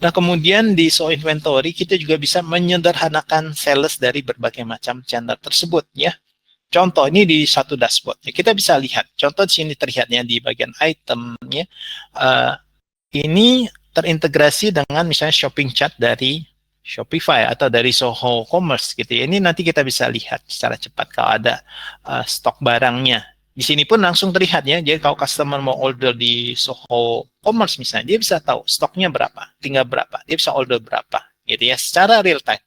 Nah, kemudian di Soho Inventory kita juga bisa menyederhanakan sales dari berbagai macam channel tersebut ya. Contoh ini di satu dashboard ya, kita bisa lihat. Contoh di sini terlihatnya di bagian item ya. Ini terintegrasi dengan misalnya shopping chat dari Shopify atau dari Soho Commerce gitu ya. Ini nanti kita bisa lihat secara cepat kalau ada stok barangnya. Di sini pun langsung terlihat ya. Jadi kalau customer mau order di Soho Commerce misalnya, dia bisa tahu stoknya berapa, tinggal berapa, dia bisa order berapa gitu ya secara real time.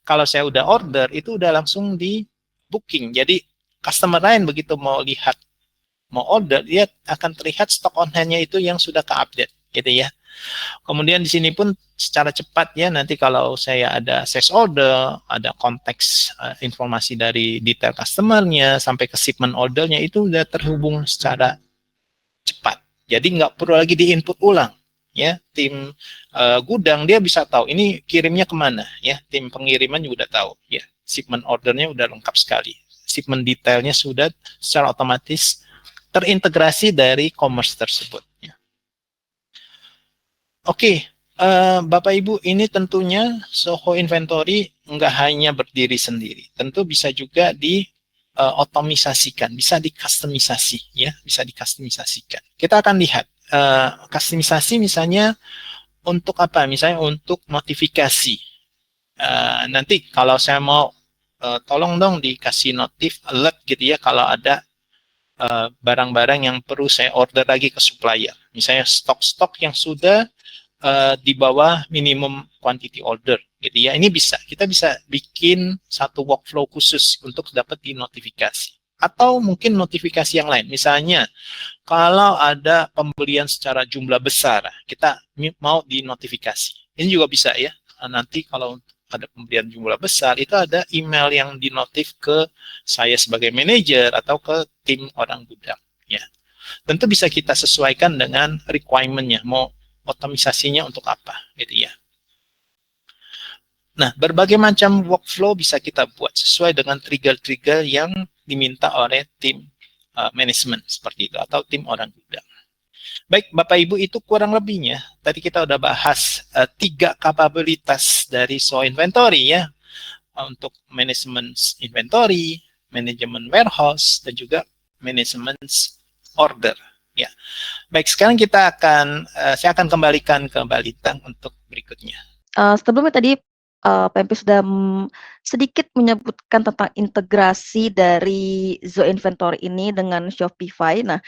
Kalau saya udah order itu udah langsung di booking. Jadi customer lain begitu mau lihat, mau order, dia akan terlihat stok on hand-nya itu yang sudah ke-update gitu ya. Kemudian di sini pun secara cepat ya, nanti kalau saya ada sales order, ada konteks informasi dari detail customer-nya sampai ke shipment order-nya itu sudah terhubung secara cepat. Jadi nggak perlu lagi di-input ulang ya. Tim gudang dia bisa tahu ini kirimnya kemana ya. Tim pengiriman juga udah tahu ya. Shipment ordernya udah lengkap sekali. Shipment detailnya sudah secara otomatis terintegrasi dari commerce tersebut. Ya. Oke, Bapak Ibu, ini tentunya Soho Inventory nggak hanya berdiri sendiri, tentu bisa juga di otomisasikan, bisa dikustomisasi, ya, bisa dikustomisasikan. Kita akan lihat kustomisasi misalnya untuk apa? Misalnya untuk notifikasi. Nanti kalau saya mau tolong dong dikasih notif alert gitu ya kalau ada barang-barang yang perlu saya order lagi ke supplier. Misalnya stok-stok yang sudah di bawah minimum quantity order gitu ya. Ini bisa, kita bisa bikin satu workflow khusus untuk dapat di notifikasi. Atau mungkin notifikasi yang lain. Misalnya, kalau ada pembelian secara jumlah besar, kita mau di notifikasi. Ini juga bisa ya. Nanti kalau ada pembelian jumlah besar, itu ada email yang dinotif ke saya sebagai manajer atau ke tim orang gudang. Ya. Tentu bisa kita sesuaikan dengan requirement-nya, mau otomisasinya untuk apa, gitu ya. Nah, berbagai macam workflow bisa kita buat sesuai dengan trigger-trigger yang diminta oleh tim manajemen seperti itu atau tim orang gudang. Baik, Bapak Ibu, itu kurang lebihnya. Tadi kita udah bahas 3 kapabilitas dari SOA Inventory ya, untuk manajemen inventory, manajemen warehouse, dan juga manajemen order. Ya, baik. Sekarang saya akan kembalikan ke Mbak Lintang untuk berikutnya.
Sebelumnya tadi PMP sudah sedikit menyebutkan tentang integrasi dari Zoho Inventory ini dengan Shopify. Nah,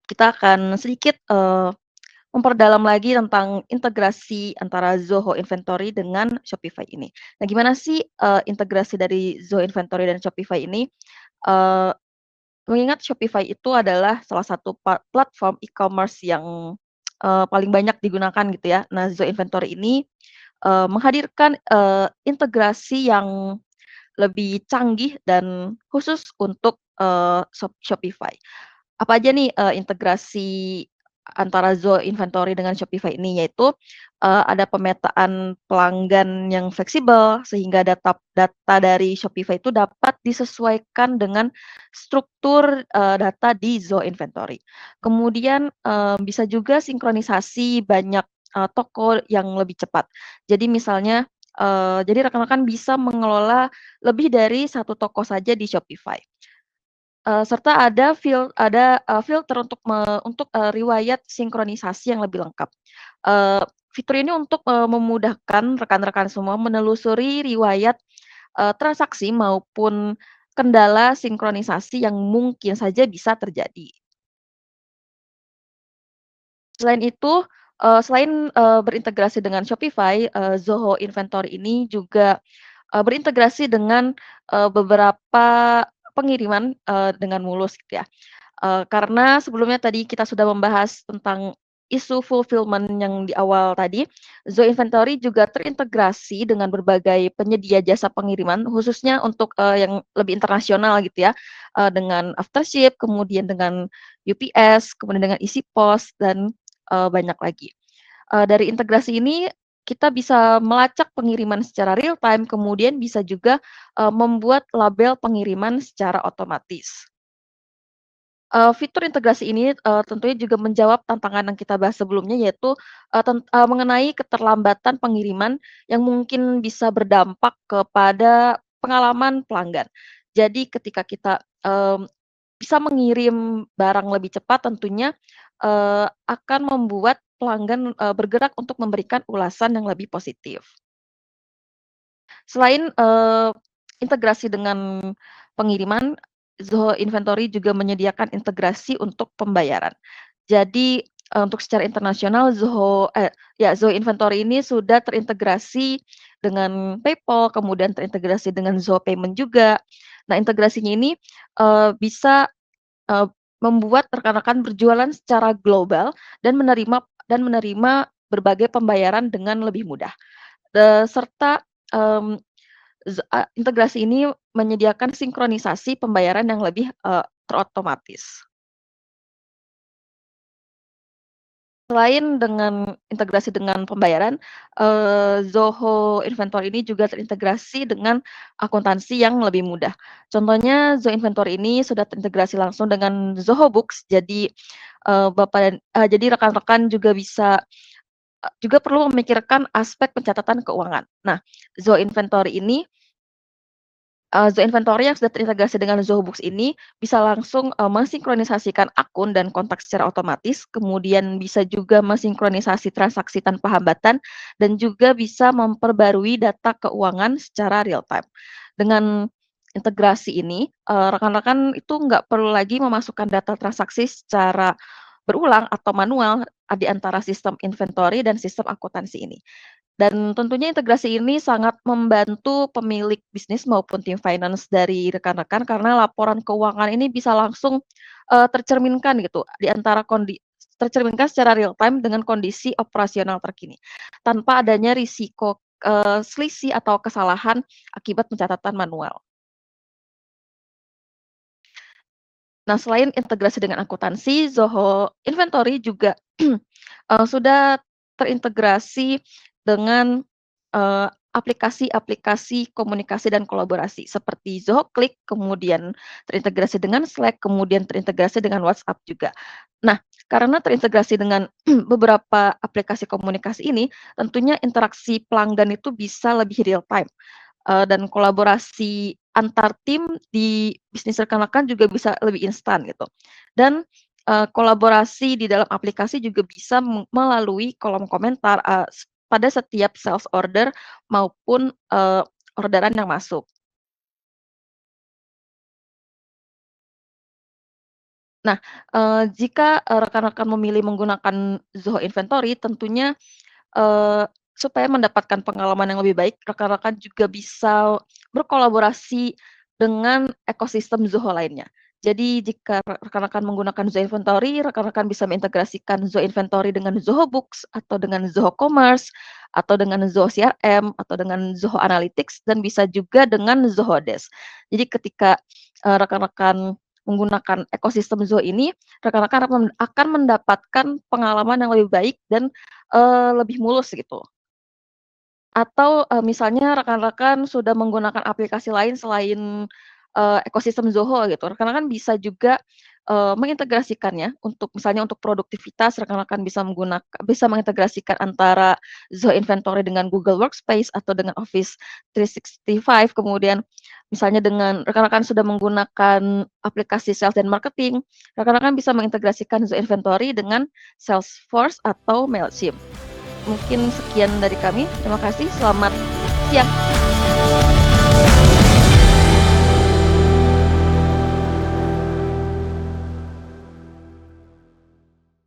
kita akan sedikit memperdalam lagi tentang integrasi antara Zoho Inventory dengan Shopify ini. Nah, gimana sih integrasi dari Zoho Inventory dan Shopify ini? Mengingat Shopify itu adalah salah satu platform e-commerce yang paling banyak digunakan gitu ya. Nah, Zoho Inventory ini menghadirkan integrasi yang lebih canggih dan khusus untuk Shopify. Apa aja nih integrasi antara Zoho Inventory dengan Shopify ini, yaitu ada pemetaan pelanggan yang fleksibel sehingga data data dari Shopify itu dapat disesuaikan dengan struktur data di Zoho Inventory. Kemudian bisa juga sinkronisasi banyak toko yang lebih cepat. Jadi misalnya jadi rekan-rekan bisa mengelola lebih dari satu toko saja di Shopify. Serta ada filter untuk riwayat sinkronisasi yang lebih lengkap. Fitur ini untuk memudahkan rekan-rekan semua menelusuri riwayat transaksi maupun kendala sinkronisasi yang mungkin saja bisa terjadi. Selain itu, berintegrasi dengan Shopify, Zoho Inventory ini juga berintegrasi dengan beberapa pengiriman dengan mulus gitu ya. Karena sebelumnya tadi kita sudah membahas tentang isu fulfillment yang di awal tadi, Zoho Inventory juga terintegrasi dengan berbagai penyedia jasa pengiriman, khususnya untuk yang lebih internasional gitu ya, dengan Aftership, kemudian dengan UPS, kemudian dengan EasyPost, dan banyak lagi. Dari integrasi ini kita bisa melacak pengiriman secara real time, kemudian bisa juga membuat label pengiriman secara otomatis. Fitur integrasi ini tentunya juga menjawab tantangan yang kita bahas sebelumnya, yaitu mengenai keterlambatan pengiriman yang mungkin bisa berdampak kepada pengalaman pelanggan. Jadi ketika kita bisa mengirim barang lebih cepat, tentunya akan membuat pelanggan bergerak untuk memberikan ulasan yang lebih positif. Selain integrasi dengan pengiriman, Zoho Inventory juga menyediakan integrasi untuk pembayaran. Jadi untuk secara internasional Zoho Inventory ini sudah terintegrasi dengan PayPal, kemudian terintegrasi dengan Zoho Payment juga. Nah, integrasinya ini bisa membuat rekan-rekan berjualan secara global dan menerima berbagai pembayaran dengan lebih mudah. Serta integrasi ini menyediakan sinkronisasi pembayaran yang lebih terotomatis. Selain dengan integrasi dengan pembayaran, Zoho Inventory ini juga terintegrasi dengan akuntansi yang lebih mudah. Contohnya Zoho Inventory ini sudah terintegrasi langsung dengan Zoho Books, jadi jadi rekan-rekan juga juga perlu memikirkan aspek pencatatan keuangan. Nah, Zoho Inventory ini Zoho Inventory yang sudah terintegrasi dengan Zoho Books ini bisa langsung, mensinkronisasikan akun dan kontak secara otomatis, kemudian bisa juga mensinkronisasi transaksi tanpa hambatan, dan juga bisa memperbarui data keuangan secara real time. Dengan integrasi ini, rekan-rekan itu nggak perlu lagi memasukkan data transaksi secara berulang atau manual, di antara sistem inventory dan sistem akuntansi ini. Dan tentunya integrasi ini sangat membantu pemilik bisnis maupun tim finance dari rekan-rekan karena laporan keuangan ini bisa langsung, tercerminkan gitu di antara tercerminkan secara real time dengan kondisi operasional terkini, tanpa adanya risiko, selisih atau kesalahan akibat pencatatan manual. Nah, selain integrasi dengan akuntansi, Zoho Inventory juga, sudah terintegrasi dengan, aplikasi-aplikasi komunikasi dan kolaborasi seperti Zoho Click, kemudian terintegrasi dengan Slack, kemudian terintegrasi dengan WhatsApp juga. Nah, karena terintegrasi dengan beberapa aplikasi komunikasi ini, tentunya interaksi pelanggan itu bisa lebih real time. Dan kolaborasi antar tim di bisnis rekan-rekan juga bisa lebih instan gitu. Dan, kolaborasi di dalam aplikasi juga bisa melalui kolom komentar, pada setiap sales order maupun, orderan yang masuk. Nah, jika, rekan-rekan memilih menggunakan Zoho Inventory tentunya supaya mendapatkan pengalaman yang lebih baik, rekan-rekan juga bisa berkolaborasi dengan ekosistem Zoho lainnya. Jadi jika rekan-rekan menggunakan Zoho Inventory, rekan-rekan bisa mengintegrasikan Zoho Inventory dengan Zoho Books, atau dengan Zoho Commerce, atau dengan Zoho CRM, atau dengan Zoho Analytics, dan bisa juga dengan Zoho Desk. Jadi ketika, rekan-rekan menggunakan ekosistem Zoho ini, rekan-rekan akan mendapatkan pengalaman yang lebih baik dan lebih mulus gitu. Atau, misalnya rekan-rekan sudah menggunakan aplikasi lain selain, ekosistem Zoho gitu, rekan-rekan bisa juga, mengintegrasikannya untuk misalnya untuk produktivitas rekan-rekan bisa mengintegrasikan antara Zoho Inventory dengan Google Workspace atau dengan Office 365, kemudian misalnya dengan rekan-rekan sudah menggunakan aplikasi sales dan marketing, rekan-rekan bisa mengintegrasikan Zoho Inventory dengan Salesforce atau Mailchimp. Mungkin sekian dari kami. Terima kasih. Selamat siang.